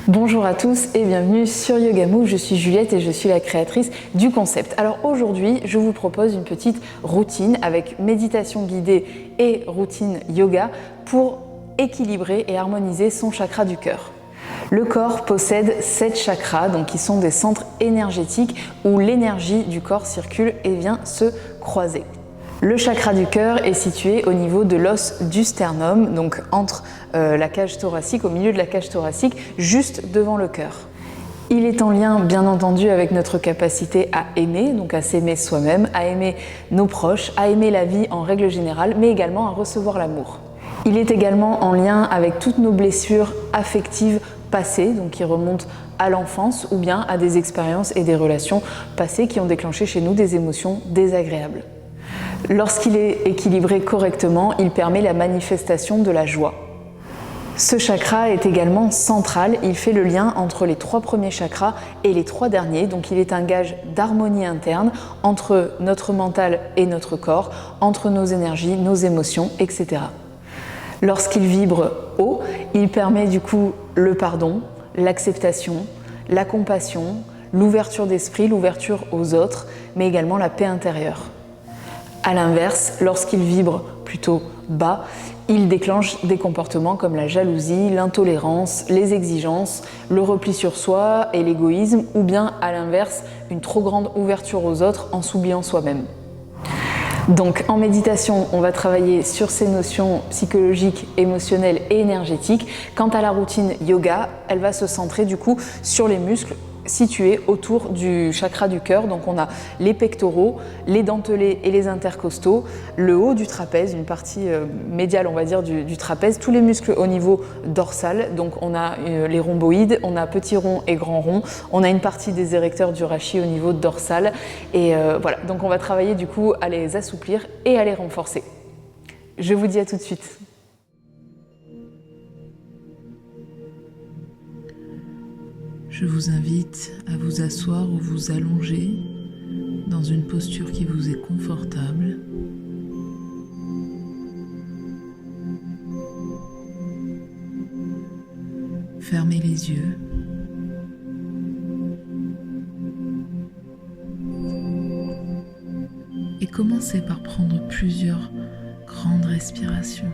Bonjour à tous et bienvenue sur Yoga Move, je suis Juliette et je suis la créatrice du concept. Alors aujourd'hui, je vous propose une petite routine avec méditation guidée et routine yoga pour équilibrer et harmoniser son chakra du cœur. Le corps possède 7 chakras, donc qui sont des centres énergétiques où l'énergie du corps circule et vient se croiser. Le chakra du cœur est situé au niveau de l'os du sternum, donc entre la cage thoracique, au milieu de la cage thoracique, juste devant le cœur. Il est en lien, bien entendu, avec notre capacité à aimer, donc à s'aimer soi-même, à aimer nos proches, à aimer la vie en règle générale, mais également à recevoir l'amour. Il est également en lien avec toutes nos blessures affectives passées, donc qui remontent à l'enfance ou bien à des expériences et des relations passées qui ont déclenché chez nous des émotions désagréables. Lorsqu'il est équilibré correctement, il permet la manifestation de la joie. Ce chakra est également central, il fait le lien entre les 3 premiers chakras et les 3 derniers, donc il est un gage d'harmonie interne entre notre mental et notre corps, entre nos énergies, nos émotions, etc. Lorsqu'il vibre haut, il permet du coup le pardon, l'acceptation, la compassion, l'ouverture d'esprit, l'ouverture aux autres, mais également la paix intérieure. A l'inverse, lorsqu'il vibre plutôt bas, il déclenche des comportements comme la jalousie, l'intolérance, les exigences, le repli sur soi et l'égoïsme, ou bien à l'inverse, une trop grande ouverture aux autres en s'oubliant soi-même. Donc en méditation, on va travailler sur ces notions psychologiques, émotionnelles et énergétiques. Quant à la routine yoga, elle va se centrer du coup sur les muscles situés autour du chakra du cœur. Donc on a les pectoraux, les dentelés et les intercostaux, le haut du trapèze, une partie médiale on va dire du trapèze, tous les muscles au niveau dorsal. Donc on a les rhomboïdes, on a petit rond et grand rond, on a une partie des érecteurs du rachis au niveau dorsal et voilà. Donc on va travailler du coup à les assouplir et à les renforcer. Je vous dis à tout de suite. Je vous invite à vous asseoir ou vous allonger dans une posture qui vous est confortable. Fermez les yeux. Et commencez par prendre plusieurs grandes respirations.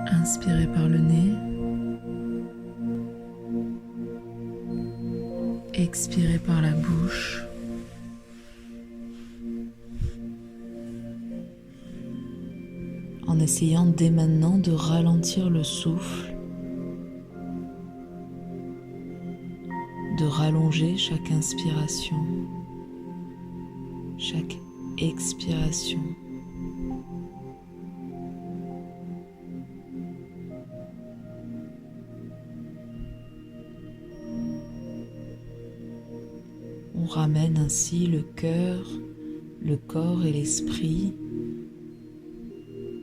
Inspirez par le nez. Expirez par la bouche. En essayant dès maintenant de ralentir le souffle, de rallonger chaque inspiration, chaque expiration. On ramène ainsi le cœur, le corps et l'esprit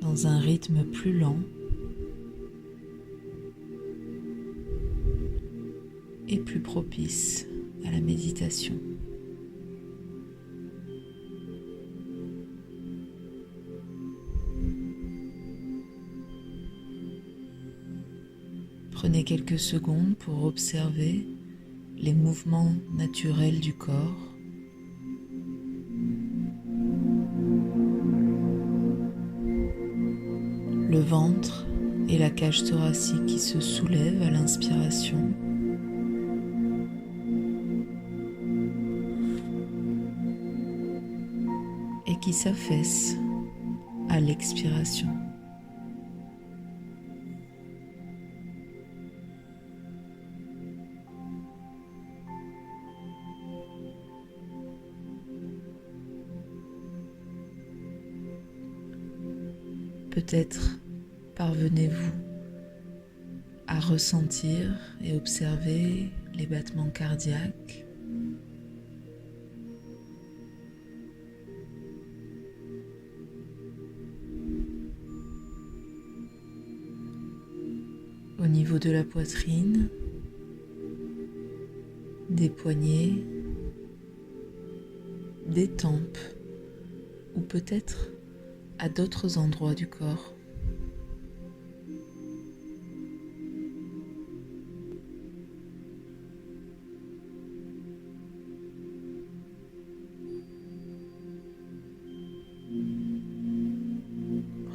dans un rythme plus lent et plus propice à la méditation. Prenez quelques secondes pour observer les mouvements naturels du corps. Le ventre et la cage thoracique qui se soulèvent à l'inspiration. Et qui s'affaissent à l'expiration. Peut-être parvenez-vous à ressentir et observer les battements cardiaques, au niveau de la poitrine, des poignets, des tempes ou peut-être à d'autres endroits du corps.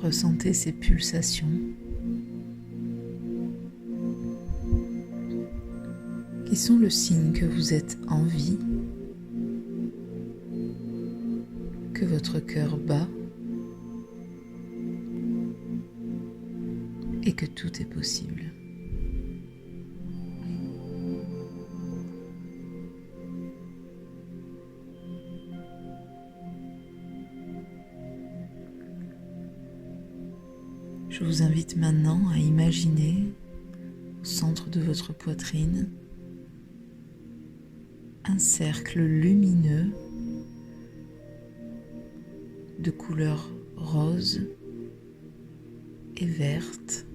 Ressentez ces pulsations qui sont le signe que vous êtes en vie, que votre cœur bat et que tout est possible. Je vous invite maintenant à imaginer au centre de votre poitrine un cercle lumineux de couleur rose et verte.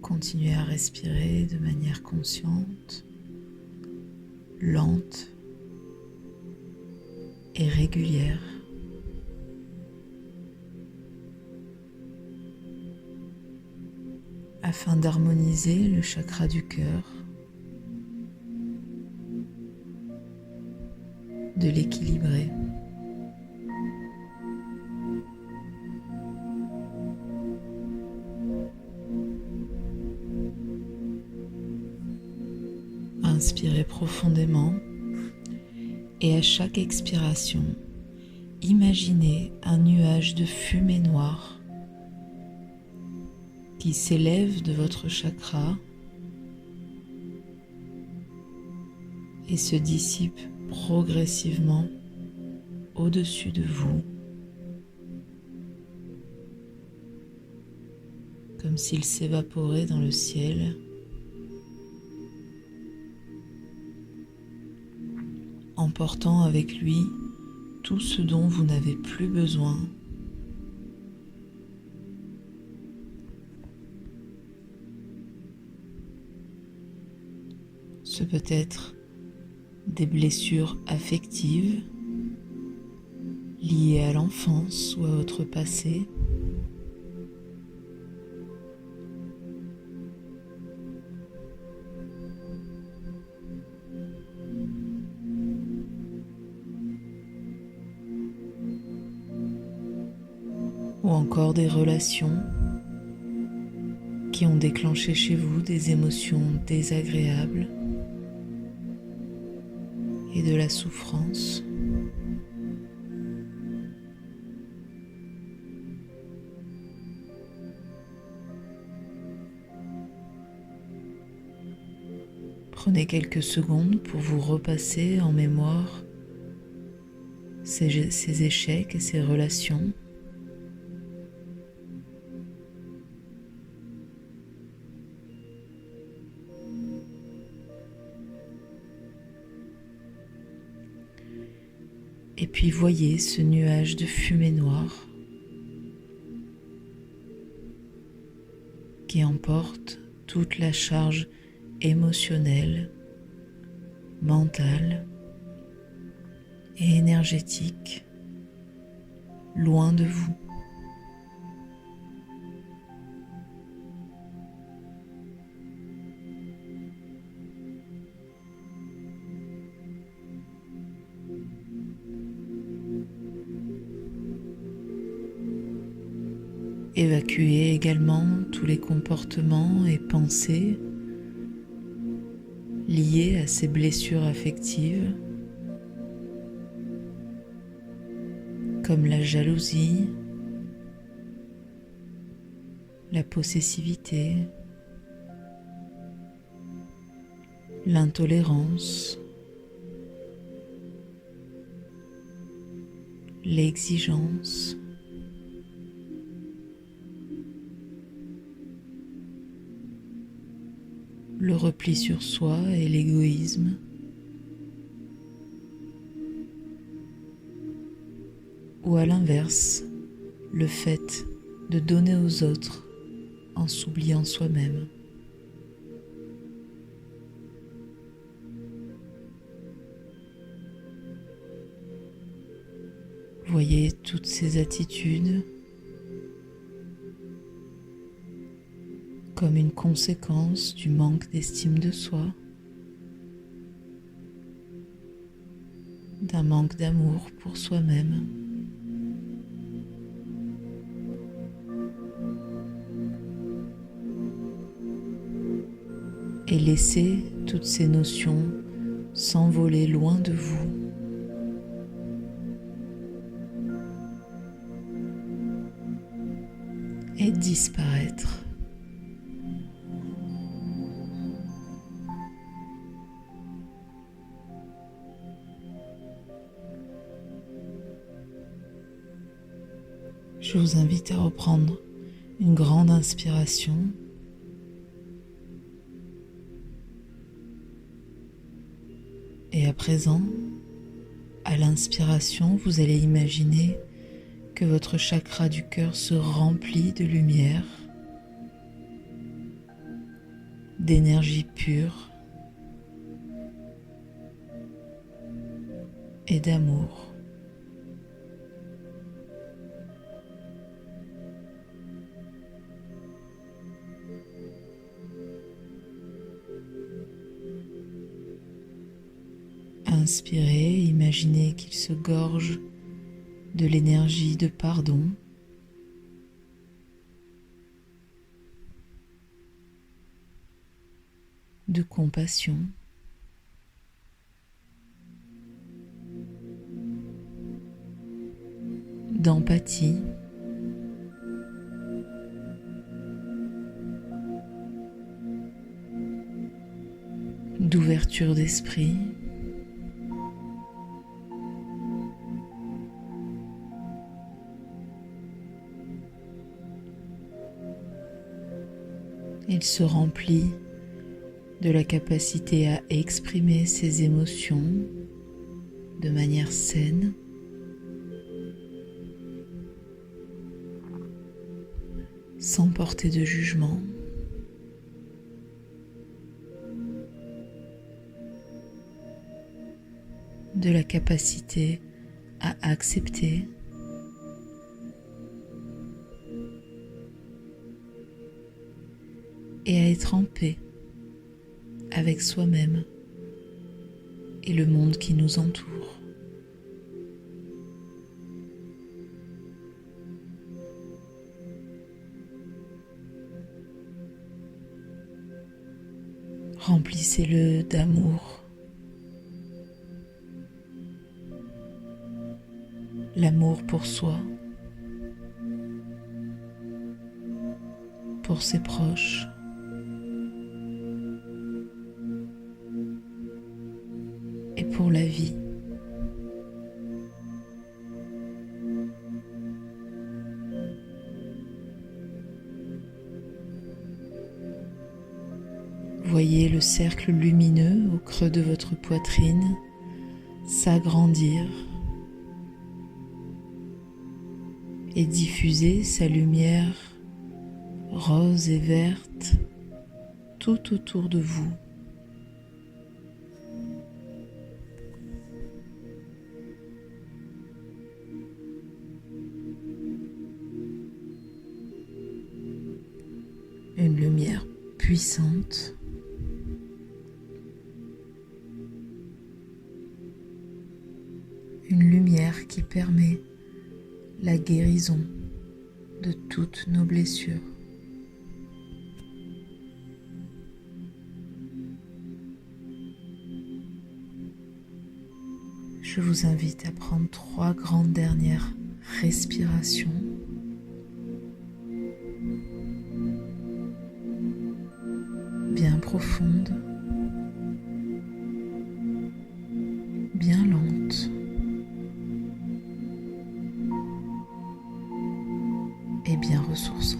Continuez à respirer de manière consciente, lente et régulière. Afin d'harmoniser le chakra du cœur, de l'équilibrer. Inspirez profondément et à chaque expiration, imaginez un nuage de fumée noire qui s'élève de votre chakra et se dissipe progressivement au-dessus de vous, comme s'il s'évaporait dans le ciel, emportant avec lui tout ce dont vous n'avez plus besoin. Ce peut être des blessures affectives liées à l'enfance ou à votre passé, ou encore des relations qui ont déclenché chez vous des émotions désagréables et de la souffrance. Prenez quelques secondes pour vous repasser en mémoire ces échecs et ces relations. Et puis voyez ce nuage de fumée noire qui emporte toute la charge émotionnelle, mentale et énergétique loin de vous. Évacuez également tous les comportements et pensées liés à ces blessures affectives, comme la jalousie, la possessivité, l'intolérance, l'exigence, le repli sur soi et l'égoïsme. Ou à l'inverse, le fait de donner aux autres en s'oubliant soi-même. Voyez toutes ces attitudes comme une conséquence du manque d'estime de soi d'un manque d'amour pour soi-même. Et laissez toutes ces notions s'envoler loin de vous. Et disparaître. Je vous invite à reprendre une grande inspiration. Et à présent, à l'inspiration, vous allez imaginer que votre chakra du cœur se remplit de lumière, d'énergie pure et d'amour. Inspirez, imaginez qu'il se gorge de l'énergie de pardon, de compassion, d'empathie, d'ouverture d'esprit, il se remplit de la capacité à exprimer ses émotions de manière saine, sans porter de jugement, de la capacité à accepter et à être en paix avec soi-même et le monde qui nous entoure. Remplissez-le d'amour, l'amour pour soi, pour ses proches, et pour la vie. Voyez le cercle lumineux au creux de votre poitrine s'agrandir et diffuser sa lumière rose et verte tout autour de vous. Une lumière puissante, une lumière qui permet la guérison de toutes nos blessures. Je vous invite à prendre 3 grandes dernières respirations. Bien profondes, bien lentes et bien ressourçantes.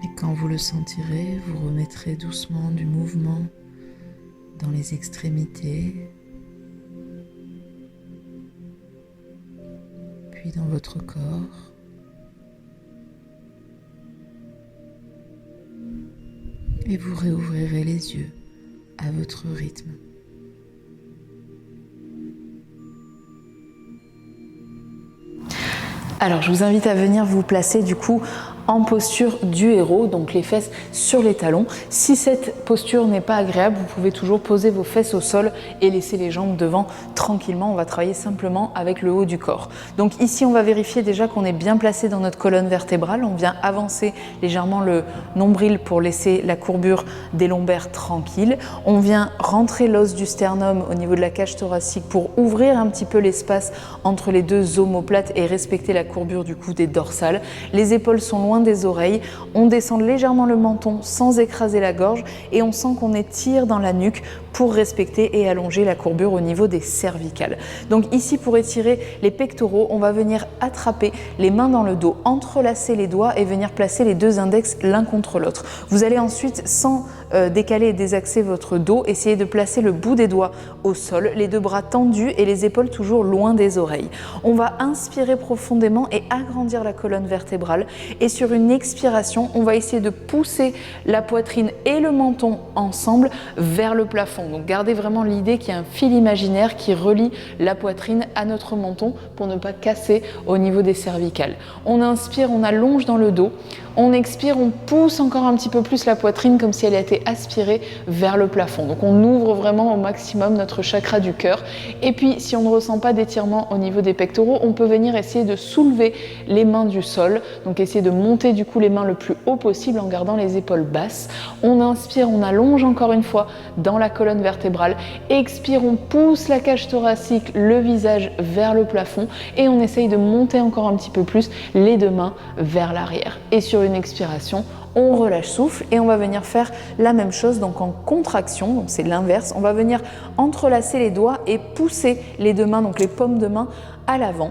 Et quand vous le sentirez, vous remettrez doucement du mouvement dans les extrémités, puis dans votre corps. Et vous réouvrirez les yeux à votre rythme. Alors, je vous invite à venir vous placer du coup en posture du héros, donc les fesses sur les talons. Si cette posture n'est pas agréable, vous pouvez toujours poser vos fesses au sol et laisser les jambes devant tranquillement. On va travailler simplement avec le haut du corps. Donc ici, on va vérifier déjà qu'on est bien placé dans notre colonne vertébrale. On vient avancer légèrement le nombril pour laisser la courbure des lombaires tranquille. On vient rentrer l'os du sternum au niveau de la cage thoracique pour ouvrir un petit peu l'espace entre les deux omoplates et respecter la courbure du cou des dorsales. Les épaules sont loin des oreilles. On descend légèrement le menton sans écraser la gorge et on sent qu'on étire dans la nuque pour respecter et allonger la courbure au niveau des cervicales. Donc ici, pour étirer les pectoraux, on va venir attraper les mains dans le dos, entrelacer les doigts et venir placer les deux index l'un contre l'autre. Vous allez ensuite, sans décaler et désaxer votre dos, essayer de placer le bout des doigts au sol, les deux bras tendus et les épaules toujours loin des oreilles. On va inspirer profondément et agrandir la colonne vertébrale. Et sur une expiration, on va essayer de pousser la poitrine et le menton ensemble vers le plafond. Donc gardez vraiment l'idée qu'il y a un fil imaginaire qui relie la poitrine à notre menton pour ne pas casser au niveau des cervicales. On inspire, on allonge dans le dos. On expire, on pousse encore un petit peu plus la poitrine comme si elle était aspirée vers le plafond. Donc on ouvre vraiment au maximum notre chakra du cœur. Et puis si on ne ressent pas d'étirement au niveau des pectoraux, on peut venir essayer de soulever les mains du sol. Donc essayer de monter du coup les mains le plus haut possible en gardant les épaules basses. On inspire, on allonge encore une fois dans la colonne vertébrale. Expire, on pousse la cage thoracique, le visage vers le plafond et on essaye de monter encore un petit peu plus les deux mains vers l'arrière. Et sur une expiration, on relâche souffle et on va venir faire la même chose, donc en contraction, donc c'est l'inverse. On va venir entrelacer les doigts et pousser les deux mains, donc les paumes de main à l'avant.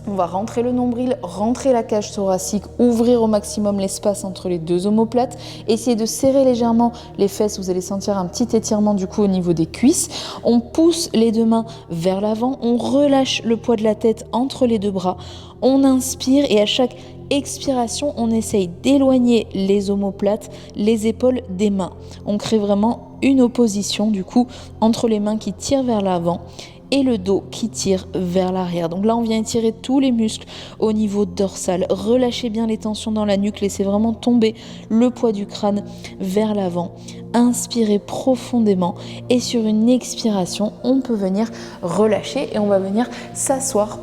On va rentrer le nombril, rentrer la cage thoracique, ouvrir au maximum l'espace entre les deux omoplates, essayer de serrer légèrement les fesses, vous allez sentir un petit étirement du coup au niveau des cuisses. On pousse les deux mains vers l'avant, on relâche le poids de la tête entre les deux bras, on inspire et à chaque expiration, on essaye d'éloigner les omoplates, les épaules des mains. On crée vraiment une opposition du coup entre les mains qui tirent vers l'avant et le dos qui tire vers l'arrière. Donc là, on vient étirer tous les muscles au niveau dorsal. Relâchez bien les tensions dans la nuque, laissez vraiment tomber le poids du crâne vers l'avant. Inspirez profondément et sur une expiration, on peut venir relâcher et on va venir s'asseoir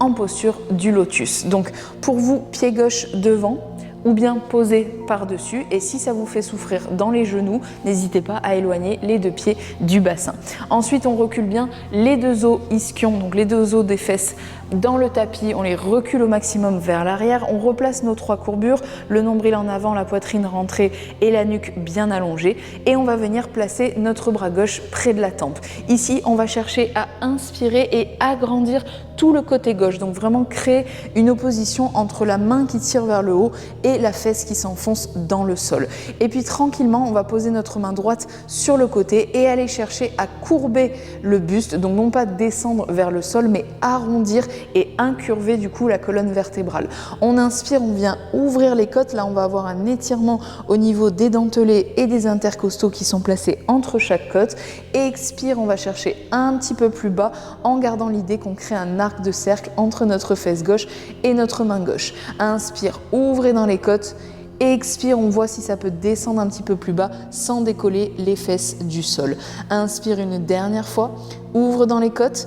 en posture du lotus. Donc pour vous, pied gauche devant ou bien posé par-dessus, et si ça vous fait souffrir dans les genoux, n'hésitez pas à éloigner les deux pieds du bassin. Ensuite, on recule bien les deux os ischions, donc les deux os des fesses dans le tapis, on les recule au maximum vers l'arrière, on replace nos trois courbures, le nombril en avant, la poitrine rentrée et la nuque bien allongée, et on va venir placer notre bras gauche près de la tempe. Ici, on va chercher à inspirer et agrandir tout le côté gauche, donc vraiment créer une opposition entre la main qui tire vers le haut et la fesse qui s'enfonce dans le sol. Et puis tranquillement, on va poser notre main droite sur le côté et aller chercher à courber le buste, donc non pas descendre vers le sol, mais arrondir et incurver du coup la colonne vertébrale. On inspire, on vient ouvrir les côtes, là on va avoir un étirement au niveau des dentelés et des intercostaux qui sont placés entre chaque côte. Expire, on va chercher un petit peu plus bas en gardant l'idée qu'on crée un arc de cercle entre notre fesse gauche et notre main gauche. Inspire, ouvrez dans les côtes. Expire, on voit si ça peut descendre un petit peu plus bas sans décoller les fesses du sol. Inspire une dernière fois, ouvre dans les côtes.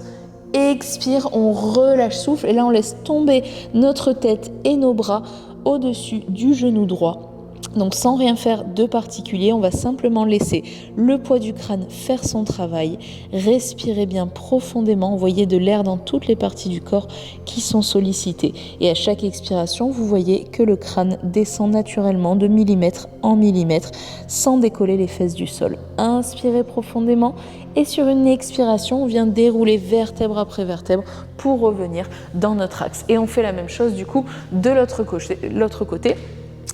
Expire, on relâche souffle et là on laisse tomber notre tête et nos bras au-dessus du genou droit. Donc sans rien faire de particulier, on va simplement laisser le poids du crâne faire son travail. Respirez bien profondément, envoyez de l'air dans toutes les parties du corps qui sont sollicitées. Et à chaque expiration, vous voyez que le crâne descend naturellement de millimètre en millimètre sans décoller les fesses du sol. Inspirez profondément et sur une expiration, on vient dérouler vertèbre après vertèbre pour revenir dans notre axe. Et on fait la même chose du coup de l'autre côté.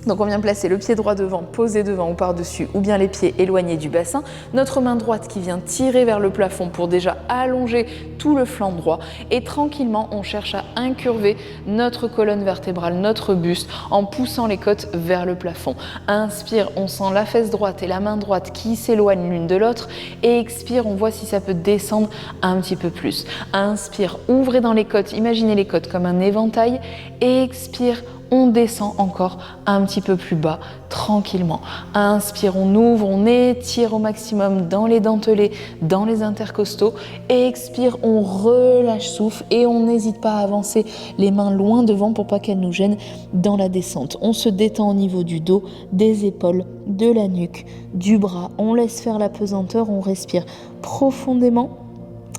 Donc on vient placer le pied droit devant, posé devant ou par-dessus, ou bien les pieds éloignés du bassin. Notre main droite qui vient tirer vers le plafond pour déjà allonger tout le flanc droit. Et tranquillement, on cherche à incurver notre colonne vertébrale, notre buste, en poussant les côtes vers le plafond. Inspire, on sent la fesse droite et la main droite qui s'éloignent l'une de l'autre. Et expire, on voit si ça peut descendre un petit peu plus. Inspire, ouvrez dans les côtes, imaginez les côtes comme un éventail. Et expire, on descend encore un petit peu plus bas, tranquillement. Inspire, on ouvre, on étire au maximum dans les dentelés, dans les intercostaux. Expire, on relâche souffle et on n'hésite pas à avancer les mains loin devant pour pas qu'elles nous gênent dans la descente. On se détend au niveau du dos, des épaules, de la nuque, du bras. On laisse faire la pesanteur, on respire profondément,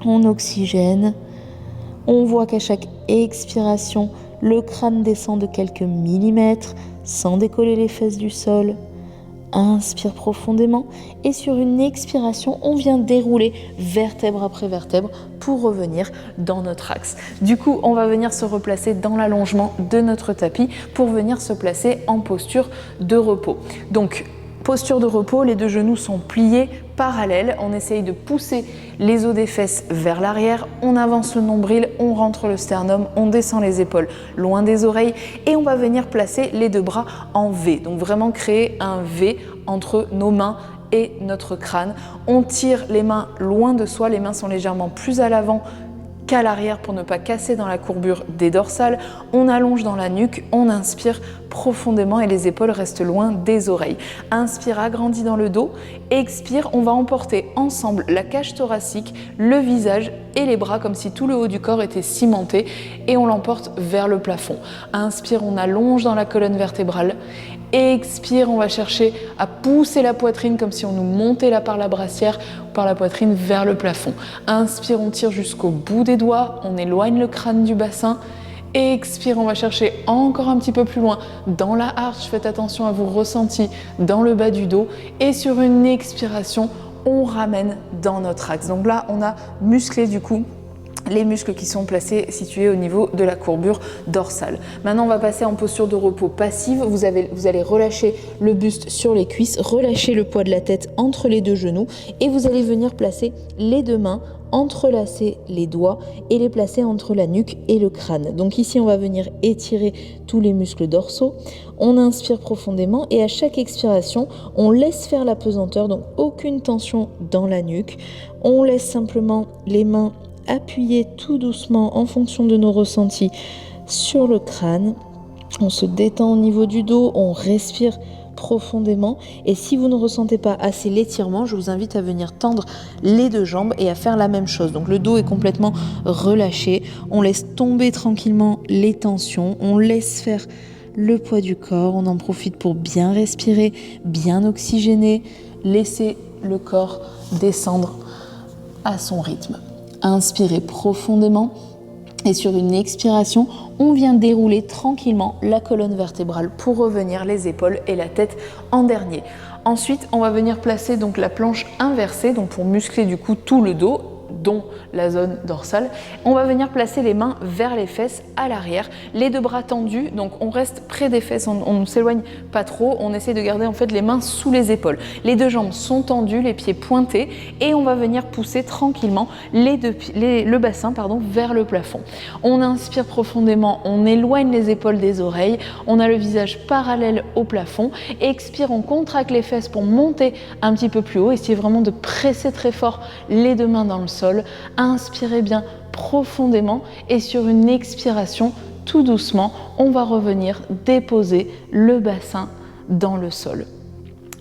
on oxygène. On voit qu'à chaque expiration, le crâne descend de quelques millimètres sans décoller les fesses du sol. Inspire profondément et sur une expiration, on vient dérouler vertèbre après vertèbre pour revenir dans notre axe. Du coup, on va venir se replacer dans l'allongement de notre tapis pour venir se placer en posture de repos. Donc, posture de repos, les deux genoux sont pliés, parallèles. On essaye de pousser les os des fesses vers l'arrière. On avance le nombril, on rentre le sternum, on descend les épaules loin des oreilles et on va venir placer les deux bras en V. Donc vraiment créer un V entre nos mains et notre crâne. On tire les mains loin de soi, les mains sont légèrement plus à l'avant qu'à l'arrière pour ne pas casser dans la courbure des dorsales. On allonge dans la nuque, on inspire profondément et les épaules restent loin des oreilles. Inspire, agrandis dans le dos. Expire, on va emporter ensemble la cage thoracique, le visage et les bras comme si tout le haut du corps était cimenté et on l'emporte vers le plafond. Inspire, on allonge dans la colonne vertébrale. Expire, on va chercher à pousser la poitrine comme si on nous montait là par la brassière ou par la poitrine vers le plafond. Inspire, on tire jusqu'au bout des doigts, on éloigne le crâne du bassin. Expire, on va chercher encore un petit peu plus loin dans la arche. Faites attention à vos ressentis dans le bas du dos. Et sur une expiration, on ramène dans notre axe. Donc là, on a musclé du coup les muscles qui sont placés, situés au niveau de la courbure dorsale. Maintenant, on va passer en posture de repos passive. Vous allez relâcher le buste sur les cuisses, relâcher le poids de la tête entre les deux genoux et vous allez venir placer les deux mains, entrelacer les doigts et les placer entre la nuque et le crâne. Donc ici, on va venir étirer tous les muscles dorsaux. On inspire profondément et à chaque expiration, on laisse faire la pesanteur, donc aucune tension dans la nuque. On laisse simplement les mains appuyer tout doucement en fonction de nos ressentis sur le crâne. On se détend au niveau du dos, on respire profondément et si vous ne ressentez pas assez l'étirement, je vous invite à venir tendre les deux jambes et à faire la même chose. Donc le dos est complètement relâché, on laisse tomber tranquillement les tensions, on laisse faire le poids du corps, on en profite pour bien respirer, bien oxygéner, laisser le corps descendre à son rythme. Inspirez profondément et sur une expiration, on vient dérouler tranquillement la colonne vertébrale pour revenir les épaules et la tête en dernier. Ensuite, on va venir placer donc la planche inversée, donc pour muscler du coup tout le dos, dont la zone dorsale. On va venir placer les mains vers les fesses à l'arrière, les deux bras tendus, donc on reste près des fesses, on ne s'éloigne pas trop, on essaie de garder en fait les mains sous les épaules. Les deux jambes sont tendues, les pieds pointés et on va venir pousser tranquillement le bassin vers le plafond. On inspire profondément, on éloigne les épaules des oreilles, on a le visage parallèle au plafond. Expire, on contracte les fesses pour monter un petit peu plus haut, essayez vraiment de presser très fort les deux mains dans le sol. Inspirez bien profondément et sur une expiration, tout doucement, on va revenir déposer le bassin dans le sol.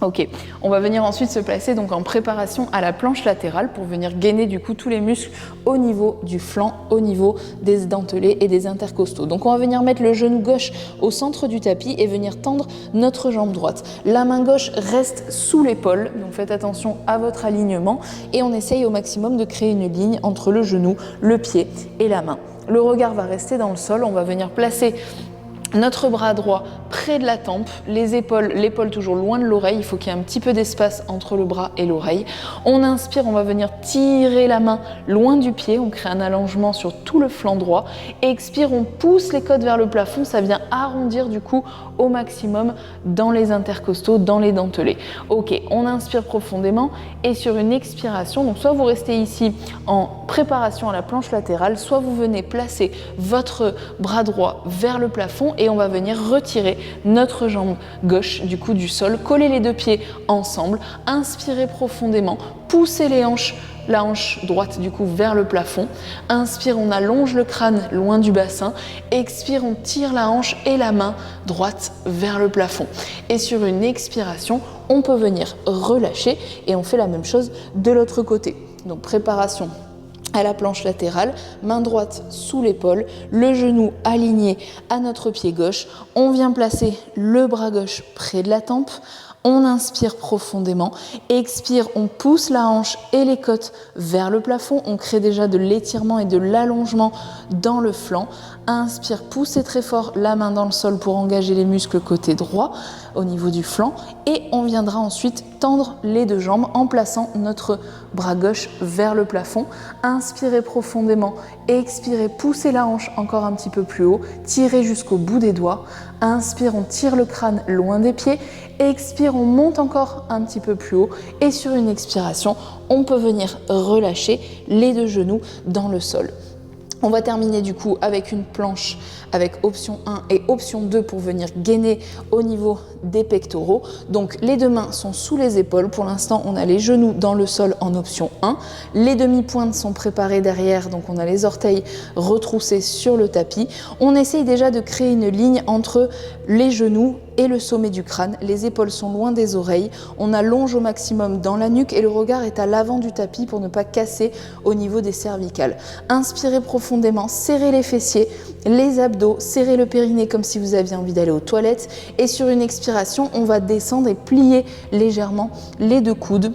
Ok, on va venir ensuite se placer donc en préparation à la planche latérale pour venir gainer du coup tous les muscles au niveau du flanc, au niveau des dentelés et des intercostaux. Donc on va venir mettre le genou gauche au centre du tapis et venir tendre notre jambe droite. La main gauche reste sous l'épaule, donc faites attention à votre alignement et on essaye au maximum de créer une ligne entre le genou, le pied et la main. Le regard va rester dans le sol, on va venir placer notre bras droit près de la tempe, l'épaule toujours loin de l'oreille, il faut qu'il y ait un petit peu d'espace entre le bras et l'oreille. On inspire, on va venir tirer la main loin du pied, on crée un allongement sur tout le flanc droit. Expire, on pousse les côtes vers le plafond, ça vient arrondir du coup au maximum dans les intercostaux, dans les dentelés. Ok, on inspire profondément et sur une expiration, donc soit vous restez ici en préparation à la planche latérale, soit vous venez placer votre bras droit vers le plafond et on va venir retirer notre jambe gauche du coup du sol, coller les deux pieds ensemble, inspirer profondément, pousser les hanches, la hanche droite du coup vers le plafond. Inspire, on allonge le crâne loin du bassin. Expire, on tire la hanche et la main droite vers le plafond. Et sur une expiration, on peut venir relâcher et on fait la même chose de l'autre côté. Donc préparation à la planche latérale, main droite sous l'épaule, le genou aligné à notre pied gauche. On vient placer le bras gauche près de la tempe. On inspire profondément, expire, on pousse la hanche et les côtes vers le plafond, on crée déjà de l'étirement et de l'allongement dans le flanc. Inspire, poussez très fort la main dans le sol pour engager les muscles côté droit au niveau du flanc et on viendra ensuite tendre les deux jambes en plaçant notre bras gauche vers le plafond. Inspirez profondément, expirez, poussez la hanche encore un petit peu plus haut, tirez jusqu'au bout des doigts. Inspire, on tire le crâne loin des pieds. Expire, on monte encore un petit peu plus haut et sur une expiration, on peut venir relâcher les deux genoux dans le sol. On va terminer du coup avec une planche avec option 1 et option 2 pour venir gainer au niveau des pectoraux. Donc les deux mains sont sous les épaules. Pour l'instant, on a les genoux dans le sol en option 1. Les demi-pointes sont préparées derrière, donc on a les orteils retroussés sur le tapis. On essaye déjà de créer une ligne entre les genoux et le sommet du crâne. Les épaules sont loin des oreilles. On allonge au maximum dans la nuque et le regard est à l'avant du tapis pour ne pas casser au niveau des cervicales. Inspirez profondément, serrez les fessiers, les abdos, serrez le périnée comme si vous aviez envie d'aller aux toilettes et sur une expiration, on va descendre et plier légèrement les deux coudes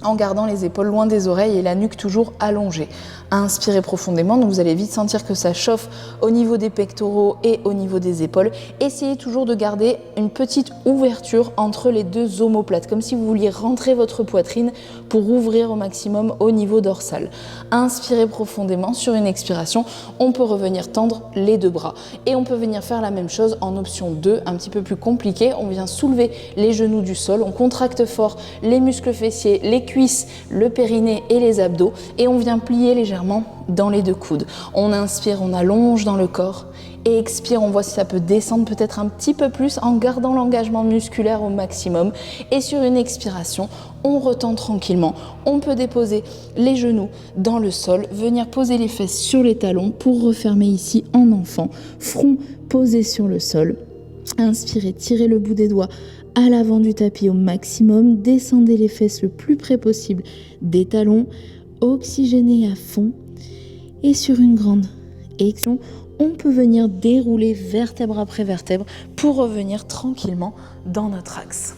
en gardant les épaules loin des oreilles et la nuque toujours allongée. Inspirez profondément, donc vous allez vite sentir que ça chauffe au niveau des pectoraux et au niveau des épaules. Essayez toujours de garder une petite ouverture entre les deux omoplates, comme si vous vouliez rentrer votre poitrine pour ouvrir au maximum au niveau dorsal. Inspirez profondément, sur une expiration, on peut revenir tendre les deux bras. Et on peut venir faire la même chose en option 2, un petit peu plus compliqué. On vient soulever les genoux du sol, on contracte fort les muscles fessiers, les cuisses, le périnée et les abdos et on vient plier légèrement dans les deux coudes. On inspire, on allonge dans le corps et expire, on voit si ça peut descendre peut-être un petit peu plus en gardant l'engagement musculaire au maximum et sur une expiration, on retend tranquillement. On peut déposer les genoux dans le sol, venir poser les fesses sur les talons pour refermer ici en enfant, front posé sur le sol. Inspirez, tirez le bout des doigts à l'avant du tapis au maximum, descendez les fesses le plus près possible des talons, oxygénez à fond et sur une grande expiration, on peut venir dérouler vertèbre après vertèbre pour revenir tranquillement dans notre axe.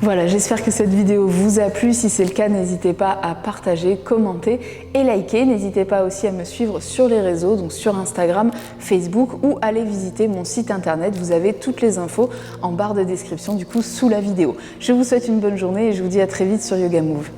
Voilà, j'espère que cette vidéo vous a plu. Si c'est le cas, n'hésitez pas à partager, commenter et liker. N'hésitez pas aussi à me suivre sur les réseaux, donc sur Instagram, Facebook ou aller visiter mon site internet. Vous avez toutes les infos en barre de description du coup sous la vidéo. Je vous souhaite une bonne journée et je vous dis à très vite sur Yoga Move.